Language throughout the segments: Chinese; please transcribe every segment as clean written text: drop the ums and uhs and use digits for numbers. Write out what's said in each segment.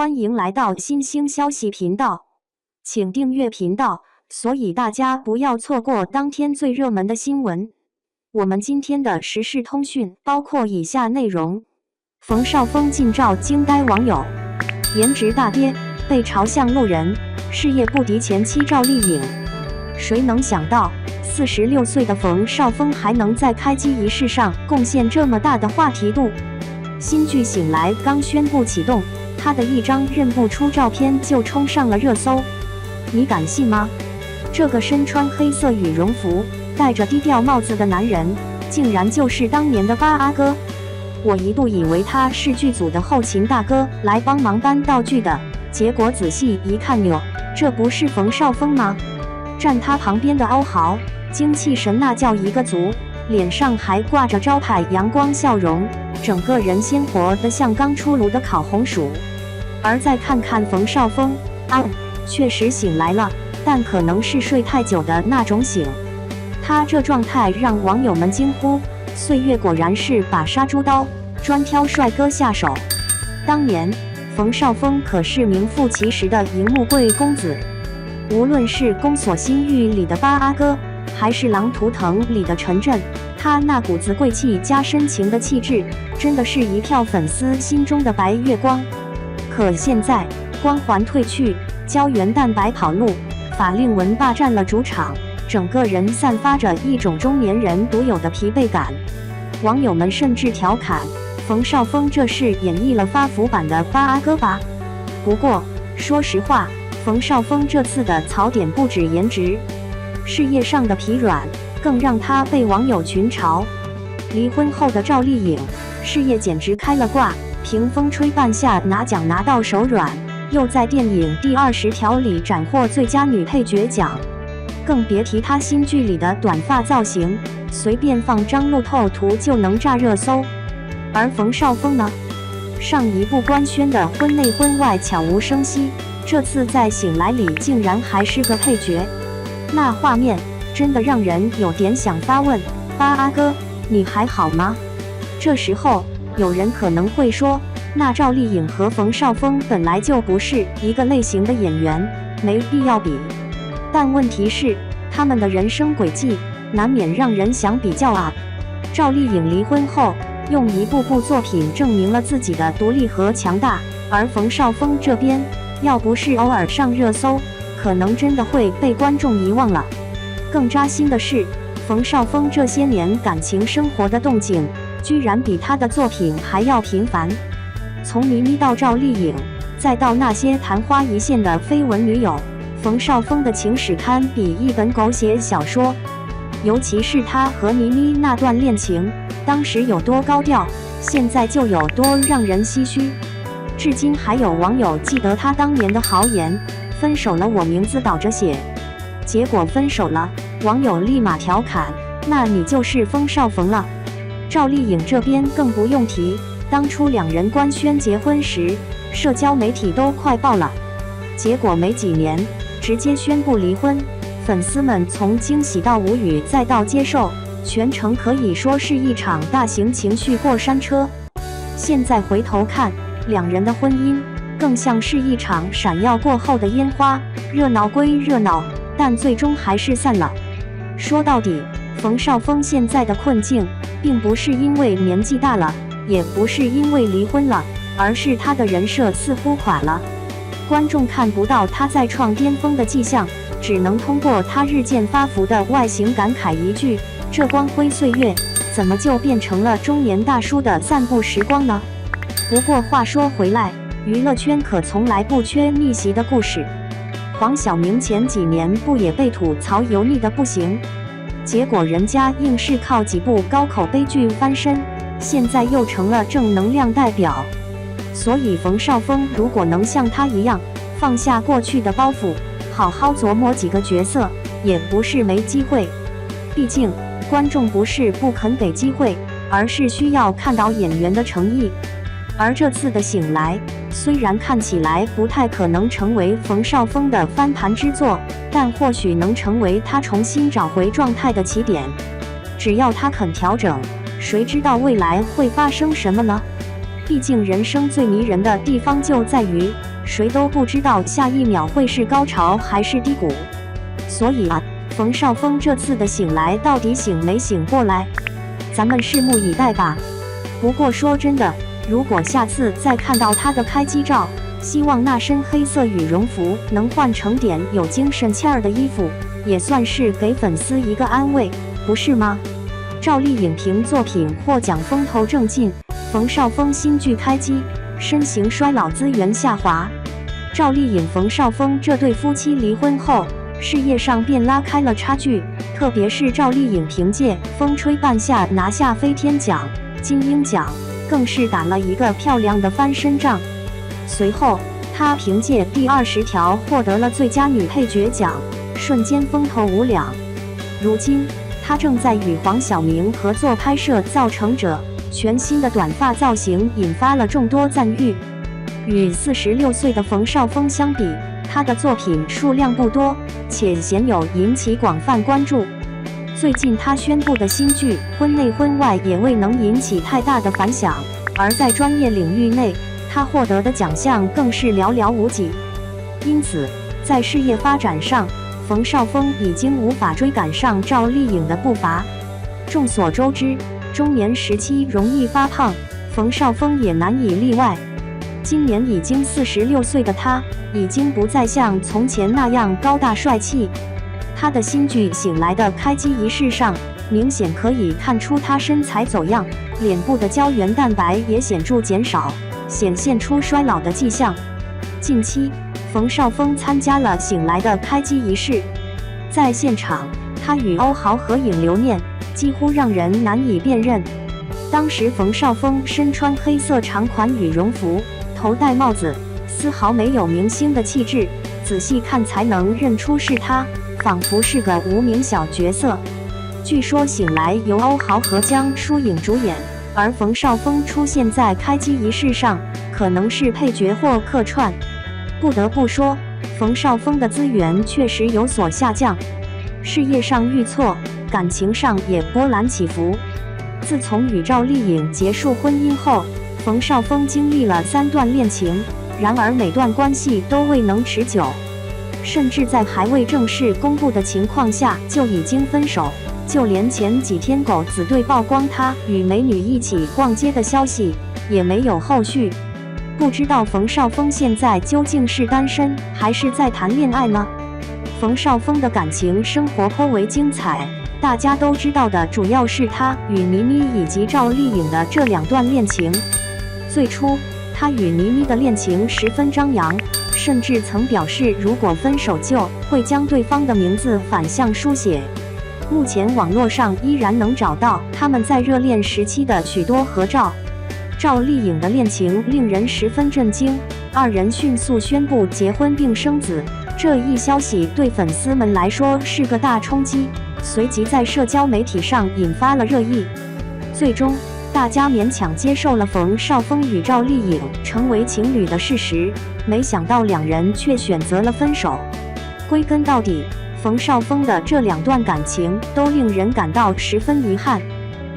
欢迎来到新兴消息频道，请订阅频道，所以大家不要错过当天最热门的新闻。我们今天的时事通讯包括以下内容：冯绍峰近照惊呆网友，颜值大跌，被嘲像路人，事业不敌前妻赵丽颖。谁能想到，46岁的冯绍峰还能在开机仪式上贡献这么大的话题度？新剧《醒来》刚宣布启动，他的一张认不出照片就冲上了热搜，你敢信吗？这个身穿黑色羽绒服、戴着低调帽子的男人，竟然就是当年的八阿哥。我一度以为他是剧组的后勤大哥来帮忙搬道具的，结果仔细一看哟，这不是冯绍峰吗？站他旁边的欧豪，精气神那叫一个足，脸上还挂着招牌阳光笑容，整个人鲜活得像刚出炉的烤红薯。而再看看冯绍峰，确实醒来了，但可能是睡太久的那种醒。他这状态让网友们惊呼：岁月果然是把杀猪刀，专挑帅哥下手。当年冯绍峰可是名副其实的荧幕贵公子，无论是《宫锁心玉》里的八阿哥，还是《狼图腾》里的陈震，他那股子贵气加深情的气质，真的是一票粉丝心中的白月光。可现在光环褪去，胶原蛋白跑路，法令纹霸占了主场，整个人散发着一种中年人独有的疲惫感。网友们甚至调侃，冯绍峰这是演绎了发福版的八阿哥吧？不过说实话，冯绍峰这次的槽点不止颜值，事业上的疲软更让他被网友群嘲。离婚后的赵丽颖，事业简直开了挂，凭风吹半夏拿奖拿到手软，又在电影《第20条》里斩获最佳女配角奖。更别提她新剧里的短发造型，随便放张路透图就能炸热搜。而冯绍峰呢，上一部官宣的婚内婚外悄无声息，这次在《醒来》里竟然还是个配角，那画面真的让人有点想发问：八阿哥，你还好吗？这时候有人可能会说，那赵丽颖和冯绍峰本来就不是一个类型的演员，没必要比。但问题是，他们的人生轨迹难免让人想比较啊。赵丽颖离婚后，用一部部作品证明了自己的独立和强大，而冯绍峰这边，要不是偶尔上热搜，可能真的会被观众遗忘了。更扎心的是，冯绍峰这些年感情生活的动静，居然比他的作品还要频繁。从倪妮到赵丽颖，再到那些昙花一现的绯闻女友，冯绍峰的情史堪比一本狗血小说。尤其是他和倪妮那段恋情，当时有多高调，现在就有多让人唏嘘。至今还有网友记得他当年的豪言：分手了我名字倒着写。结果分手了，网友立马调侃：那你就是冯绍峰了。赵丽颖这边更不用提，当初两人官宣结婚时，社交媒体都快爆了，结果没几年直接宣布离婚，粉丝们从惊喜到无语再到接受，全程可以说是一场大型情绪过山车。现在回头看，两人的婚姻更像是一场闪耀过后的烟花，热闹归热闹，但最终还是散了。说到底，冯绍峰现在的困境并不是因为年纪大了，也不是因为离婚了，而是他的人设似乎垮了。观众看不到他再创巅峰的迹象，只能通过他日渐发福的外形感慨一句：这光辉岁月怎么就变成了中年大叔的散步时光呢？不过话说回来，娱乐圈可从来不缺逆袭的故事。黄晓明前几年不也被吐槽油腻的不行，结果人家硬是靠几部高口碑剧翻身，现在又成了正能量代表。所以冯绍峰如果能像他一样放下过去的包袱，好好琢磨几个角色，也不是没机会。毕竟观众不是不肯给机会，而是需要看到演员的诚意。而这次的醒来，虽然看起来不太可能成为冯绍峰的翻盘之作，但或许能成为他重新找回状态的起点。只要他肯调整，谁知道未来会发生什么呢？毕竟人生最迷人的地方就在于谁都不知道下一秒会是高潮还是低谷。所以啊，冯绍峰这次的醒来到底醒没醒过来，咱们拭目以待吧。不过说真的，如果下次再看到他的开机照，希望那身黑色羽绒服能换成点有精神气儿的衣服，也算是给粉丝一个安慰，不是吗？赵丽颖凭作品获奖风头正劲，冯绍峰新剧开机，身形衰老资源下滑。赵丽颖、冯绍峰这对夫妻离婚后，事业上便拉开了差距，特别是赵丽颖凭借《风吹半夏》拿下飞天奖、金鹰奖，更是打了一个漂亮的翻身仗。随后，她凭借《第20条》获得了最佳女配角奖，瞬间风头无两。如今，她正在与黄晓明合作拍摄《造成者》，全新的短发造型引发了众多赞誉。与46岁的冯绍峰相比，他的作品数量不多，且鲜有引起广泛关注。最近他宣布的新剧《婚内婚外》也未能引起太大的反响，而在专业领域内，他获得的奖项更是寥寥无几。因此，在事业发展上，冯绍峰已经无法追赶上赵丽颖的步伐。众所周知，中年时期容易发胖，冯绍峰也难以例外。今年已经46岁的他，已经不再像从前那样高大帅气。他的新剧《醒来》的开机仪式上，明显可以看出他身材走样，脸部的胶原蛋白也显著减少，显现出衰老的迹象。近期，冯绍峰参加了《醒来》的开机仪式，在现场，他与欧豪合影留念，几乎让人难以辨认。当时冯绍峰身穿黑色长款羽绒服，头戴帽子，丝毫没有明星的气质，仔细看才能认出是他，仿佛是个无名小角色。据说《醒来》由欧豪和江疏影主演，而冯绍峰出现在开机仪式上，可能是配角或客串。不得不说，冯绍峰的资源确实有所下降，事业上遇挫，感情上也波澜起伏。自从与赵丽颖结束婚姻后，冯绍峰经历了3段恋情，然而每段关系都未能持久，甚至在还未正式公布的情况下就已经分手。就连前几天狗子队曝光他与美女一起逛街的消息，也没有后续。不知道冯绍峰现在究竟是单身还是在谈恋爱呢？冯绍峰的感情生活颇为精彩，大家都知道的主要是他与倪妮以及赵丽颖的这2段恋情。最初，他与倪妮的恋情十分张扬，甚至曾表示如果分手就会将对方的名字反向书写。目前网络上依然能找到他们在热恋时期的许多合照。赵丽颖的恋情令人十分震惊，2人迅速宣布结婚并生子，这一消息对粉丝们来说是个大冲击，随即在社交媒体上引发了热议。最终，大家勉强接受了冯绍峰与赵丽颖成为情侣的事实，没想到2人却选择了分手。归根到底，冯绍峰的这2段感情都令人感到十分遗憾。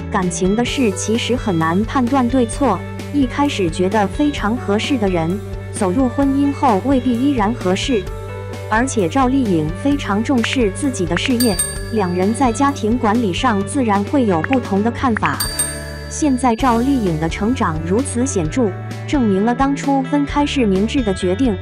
感情的事其实很难判断对错，一开始觉得非常合适的人，走入婚姻后未必依然合适。而且赵丽颖非常重视自己的事业，2人在家庭管理上自然会有不同的看法。现在赵丽颖的成长如此显著，证明了当初分开是明智的决定。